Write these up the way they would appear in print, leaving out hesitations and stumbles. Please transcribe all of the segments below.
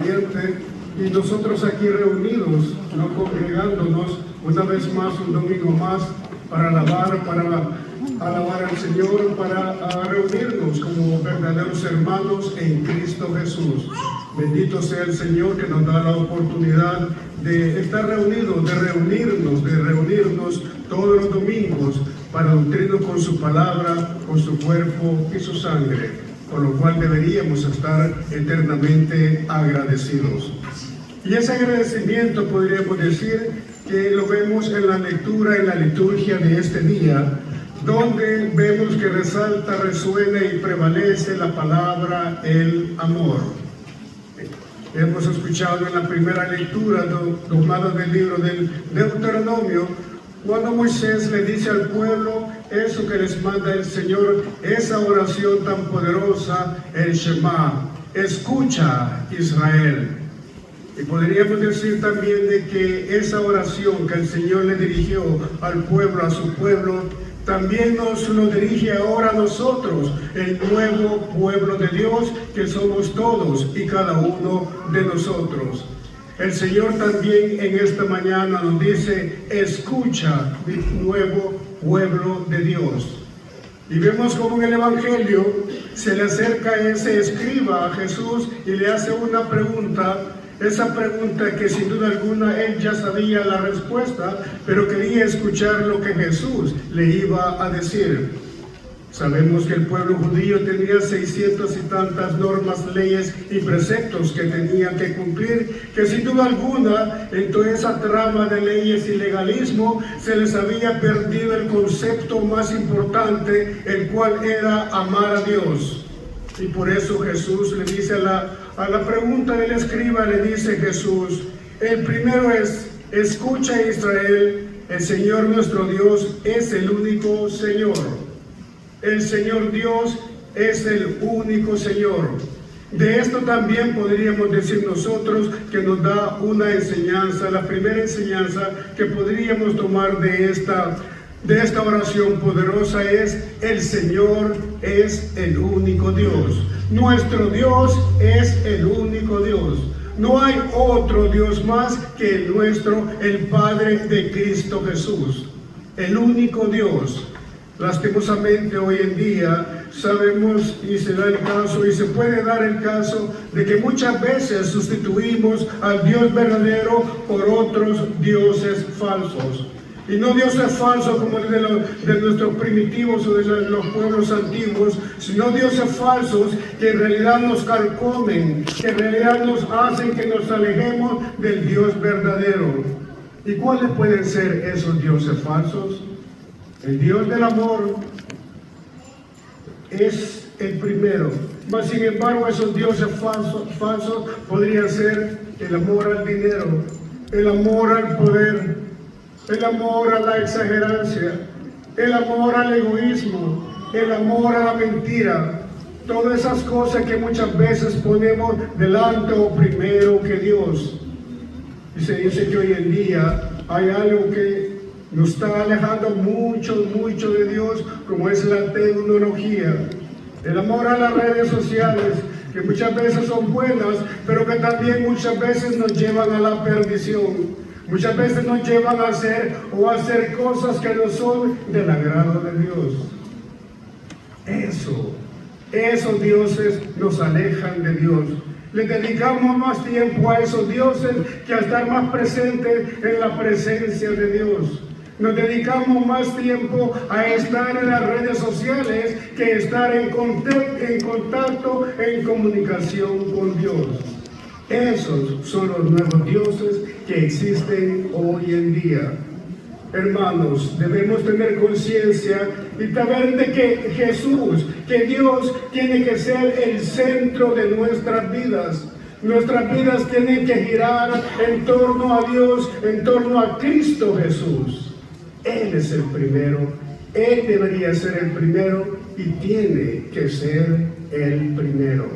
ambiente y nosotros aquí reunidos, no congregándonos una vez más, un domingo más, para alabar al Señor, para reunirnos como verdaderos hermanos en Cristo Jesús. Bendito sea el Señor que nos da la oportunidad de estar reunidos, de reunirnos todos los domingos para nutrirnos con su palabra, con su cuerpo y su sangre, por lo cual deberíamos estar eternamente agradecidos. Y ese agradecimiento podríamos decir que lo vemos en la lectura, en la liturgia de este día, donde vemos que resalta, resuena y prevalece la palabra, el amor. Hemos escuchado en la primera lectura, tomada del libro del Deuteronomio, cuando Moisés le dice al pueblo eso que les manda el Señor, esa oración tan poderosa, el Shema, escucha Israel. Y podríamos decir también de que esa oración que el Señor le dirigió al pueblo, a su pueblo, también nos lo dirige ahora a nosotros, el nuevo pueblo de Dios, que somos todos y cada uno de nosotros. El Señor también en esta mañana nos dice, escucha, mi nuevo pueblo de Dios. Y vemos como en el Evangelio se le acerca ese escriba a Jesús y le hace una pregunta. Esa pregunta que sin duda alguna él ya sabía la respuesta, pero quería escuchar lo que Jesús le iba a decir. Sabemos que el pueblo judío tenía 600 y tantas normas, leyes y preceptos que tenían que cumplir, que sin duda alguna en toda esa trama de leyes y legalismo se les había perdido el concepto más importante, el cual era amar a Dios. Y por eso Jesús le dice a la pregunta del escriba, le dice Jesús, el primero es, escucha Israel, el Señor nuestro Dios es el único Señor. El Señor Dios es el único Señor. De esto también podríamos decir nosotros que nos da una enseñanza, la primera enseñanza que podríamos tomar de esta oración poderosa es, el Señor es el único Dios. Nuestro Dios es el único Dios. No hay otro Dios más que el nuestro, el Padre de Cristo Jesús. El único Dios. Lastimosamente hoy en día sabemos y se da el caso y se puede dar el caso de que muchas veces sustituimos al Dios verdadero por otros dioses falsos. Y no dioses falsos como el de nuestros primitivos o de los pueblos antiguos, sino dioses falsos que en realidad nos carcomen, que en realidad nos hacen que nos alejemos del Dios verdadero. ¿Y cuáles pueden ser esos dioses falsos? El Dios del amor es el primero, mas sin embargo esos dioses falsos podrían ser el amor al dinero, el amor al poder, el amor a la exagerancia, el amor al egoísmo, el amor a la mentira, todas esas cosas que muchas veces ponemos delante o primero que Dios. Y se dice que hoy en día hay algo que nos está alejando mucho de Dios, como es la tecnología, el amor a las redes sociales, que muchas veces son buenas, pero que también muchas veces nos llevan a la perdición. Muchas veces nos llevan a hacer cosas que no son del agrado de Dios. Esos dioses nos alejan de Dios. Le dedicamos más tiempo a esos dioses que a estar más presentes en la presencia de Dios. Nos dedicamos más tiempo a estar en las redes sociales que estar en contacto, en comunicación con Dios. Esos son los nuevos dioses que existen hoy en día. Hermanos, debemos tener conciencia y saber de que Jesús, que Dios tiene que ser el centro de nuestras vidas. Nuestras vidas tienen que girar en torno a Dios, en torno a Cristo Jesús. Él es el primero, Él debería ser el primero y tiene que ser el primero.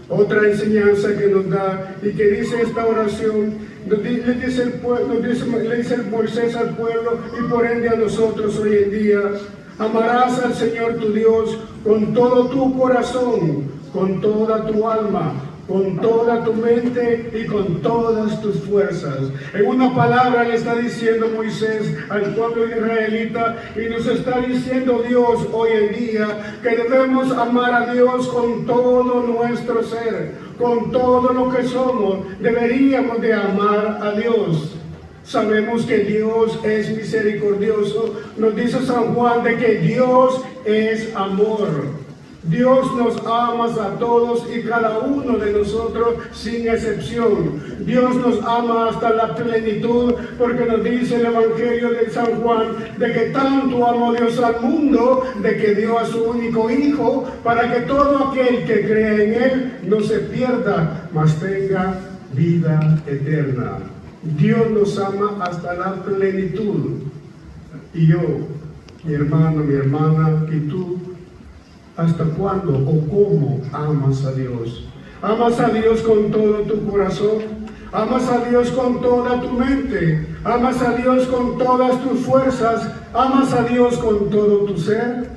Otra enseñanza que nos da y que dice esta oración, le dice Moisés al pueblo y por ende a nosotros hoy en día, amarás al Señor tu Dios con todo tu corazón, con toda tu alma, con toda tu mente y con todas tus fuerzas. En una palabra le está diciendo Moisés al pueblo israelita, y nos está diciendo Dios hoy en día, que debemos amar a Dios con todo nuestro ser, con todo lo que somos. Deberíamos de amar a Dios. Sabemos que Dios es misericordioso. Nos dice San Juan de que Dios es amor. Dios nos ama a todos y cada uno de nosotros sin excepción. Dios nos ama hasta la plenitud, porque nos dice el Evangelio de San Juan de que tanto amó Dios al mundo, de que dio a su único Hijo, para que todo aquel que cree en Él no se pierda, mas tenga vida eterna. Dios nos ama hasta la plenitud. Y yo, mi hermano, mi hermana, y tú, ¿hasta cuándo o cómo amas a Dios? ¿Amas a Dios con todo tu corazón? ¿Amas a Dios con toda tu mente? ¿Amas a Dios con todas tus fuerzas? ¿Amas a Dios con todo tu ser?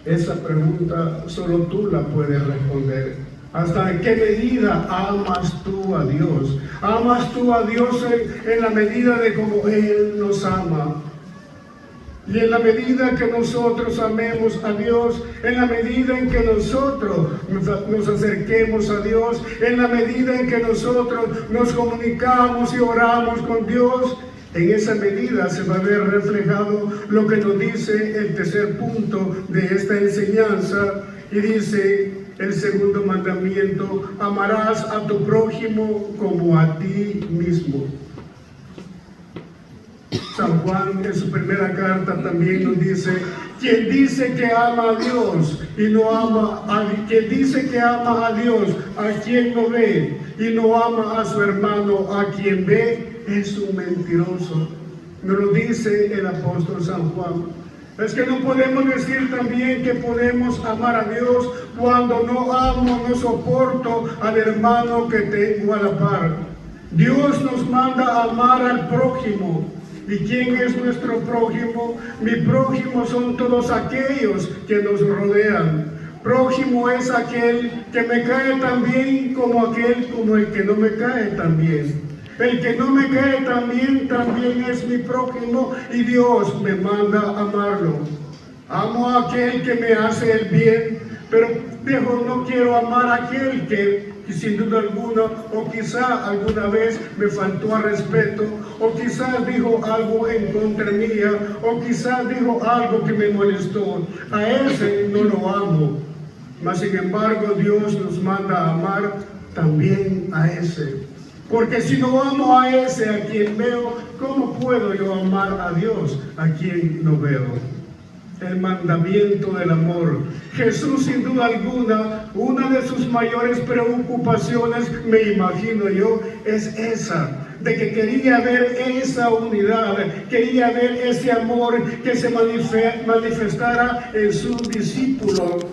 Esa pregunta solo tú la puedes responder. ¿Hasta en qué medida amas tú a Dios? ¿Amas tú a Dios en la medida de como Él nos ama? Y en la medida que nosotros amemos a Dios, en la medida en que nosotros nos acerquemos a Dios, en la medida en que nosotros nos comunicamos y oramos con Dios, en esa medida se va a ver reflejado lo que nos dice el tercer punto de esta enseñanza, y dice el segundo mandamiento: amarás a tu prójimo como a ti mismo. San Juan en su primera carta también nos dice: quien dice que ama a Dios y no ama quien dice que ama a Dios a quien no ve, y no ama a su hermano a quien ve, es un mentiroso. Nos lo dice el apóstol San Juan. Es que no podemos decir también que podemos amar a Dios cuando no amo, no soporto al hermano que tengo a la par. Dios nos manda a amar al prójimo. ¿Y quién es nuestro prójimo? Mi prójimo son todos aquellos que nos rodean. Prójimo es aquel que me cae tan bien como el que no me cae tan bien. El que no me cae tan bien también es mi prójimo, y Dios me manda a amarlo. Amo a aquel que me hace el bien, pero no quiero amar a aquel que sin duda alguna, o quizá alguna vez me faltó al respeto, o quizás dijo algo en contra mía, o quizás dijo algo que me molestó. A ese no lo amo, mas sin embargo Dios nos manda a amar también a ese. Porque si no amo a ese a quien veo, ¿cómo puedo yo amar a Dios a quien no veo? El mandamiento del amor. Jesús, sin duda alguna, una de sus mayores preocupaciones, me imagino yo, es esa, de que quería ver esa unidad, quería ver ese amor que se manifestara en sus discípulos.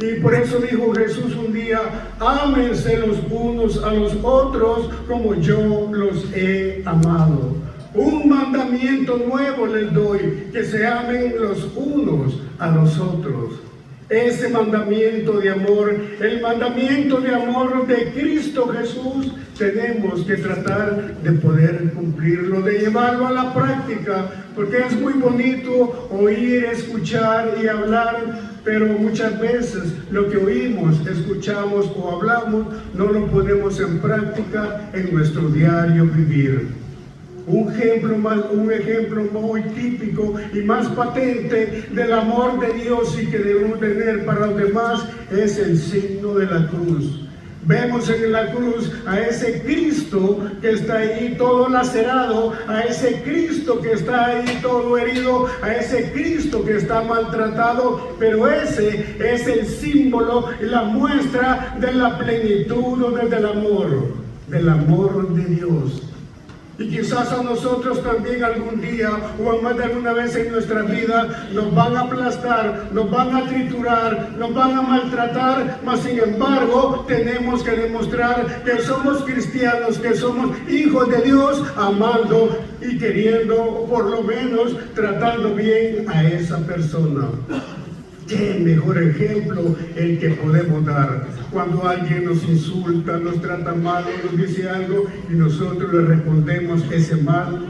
Y por eso dijo Jesús un día: ámense los unos a los otros como yo los he amado. Un mandamiento nuevo les doy, que se amen los unos a los otros. Ese mandamiento de amor, el mandamiento de amor de Cristo Jesús, tenemos que tratar de poder cumplirlo, de llevarlo a la práctica, porque es muy bonito oír, escuchar y hablar, pero muchas veces lo que oímos, escuchamos o hablamos no lo ponemos en práctica en nuestro diario vivir. Un ejemplo muy típico y más patente del amor de Dios y que debemos tener para los demás es el signo de la cruz. Vemos en la cruz a ese Cristo que está ahí todo lacerado, a ese Cristo que está ahí todo herido, a ese Cristo que está maltratado, pero ese es el símbolo y la muestra de la plenitud del amor de Dios. Y quizás a nosotros también algún día o más de alguna vez en nuestra vida nos van a aplastar, nos van a triturar, nos van a maltratar, mas sin embargo tenemos que demostrar que somos cristianos, que somos hijos de Dios, amando y queriendo, por lo menos tratando bien a esa persona. Qué mejor ejemplo el que podemos dar. Cuando alguien nos insulta, nos trata mal, nos dice algo y nosotros le respondemos ese mal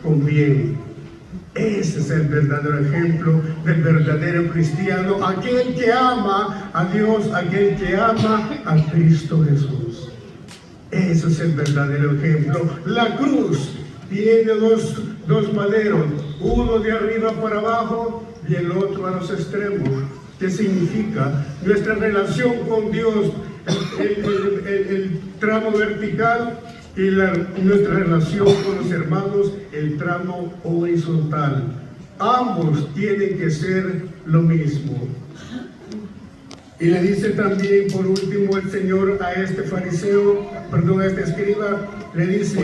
con bien. Ese es el verdadero ejemplo del verdadero cristiano, aquel que ama a Dios, aquel que ama a Cristo Jesús. Ese es el verdadero ejemplo. La cruz tiene dos maderos, uno de arriba para abajo y el otro a los extremos. ¿Qué significa? Nuestra relación con Dios, el tramo vertical, y nuestra relación con los hermanos, el tramo horizontal. Ambos tienen que ser lo mismo. Y le dice también, por último, el Señor a este fariseo, a este escriba, le dice: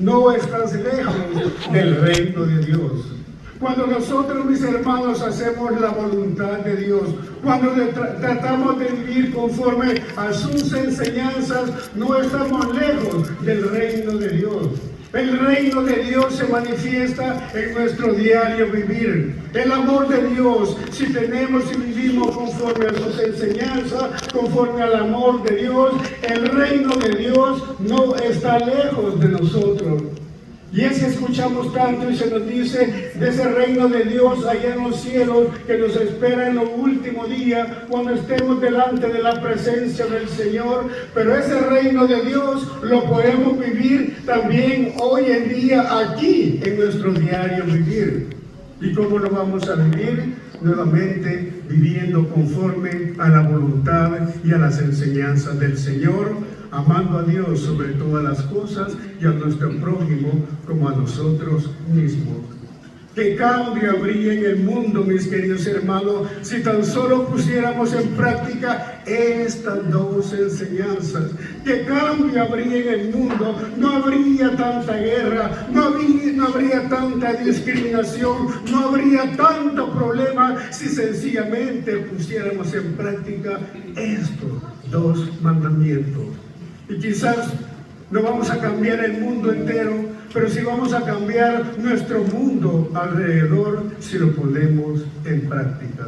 no estás lejos del reino de Dios. Cuando nosotros, mis hermanos, hacemos la voluntad de Dios, cuando tratamos de vivir conforme a sus enseñanzas, no estamos lejos del reino de Dios. El reino de Dios se manifiesta en nuestro diario vivir. El amor de Dios, si tenemos y vivimos conforme a sus enseñanzas, conforme al amor de Dios, el reino de Dios no está lejos de nosotros. Y es que escuchamos tanto y se nos dice de ese reino de Dios allá en los cielos que nos espera en los últimos días cuando estemos delante de la presencia del Señor. Pero ese reino de Dios lo podemos vivir también hoy en día aquí en nuestro diario vivir. ¿Y cómo lo vamos a vivir? Nuevamente viviendo conforme a la voluntad y a las enseñanzas del Señor, amando a Dios sobre todas las cosas y a nuestro prójimo como a nosotros mismos. ¿Qué cambio habría en el mundo, mis queridos hermanos, si tan solo pusiéramos en práctica estas dos enseñanzas? ¿Qué cambio habría en el mundo? No habría tanta guerra, no habría tanta discriminación, no habría tanto problema si sencillamente pusiéramos en práctica estos dos mandamientos. Y quizás no vamos a cambiar el mundo entero, pero sí vamos a cambiar nuestro mundo alrededor si lo ponemos en práctica.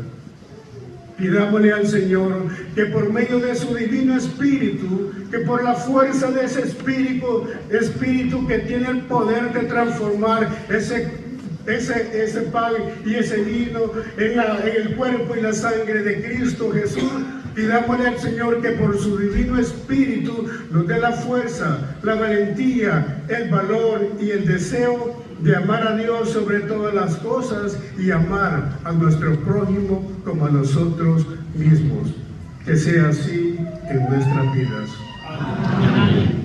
Pidámosle al Señor que por medio de su divino Espíritu, que por la fuerza de ese Espíritu que tiene el poder de transformar ese pan y ese vino en el cuerpo y la sangre de Cristo Jesús, pidámosle al Señor que por su divino Espíritu nos dé la fuerza, la valentía, el valor y el deseo de amar a Dios sobre todas las cosas y amar a nuestro prójimo como a nosotros mismos. Que sea así en nuestras vidas. Amén.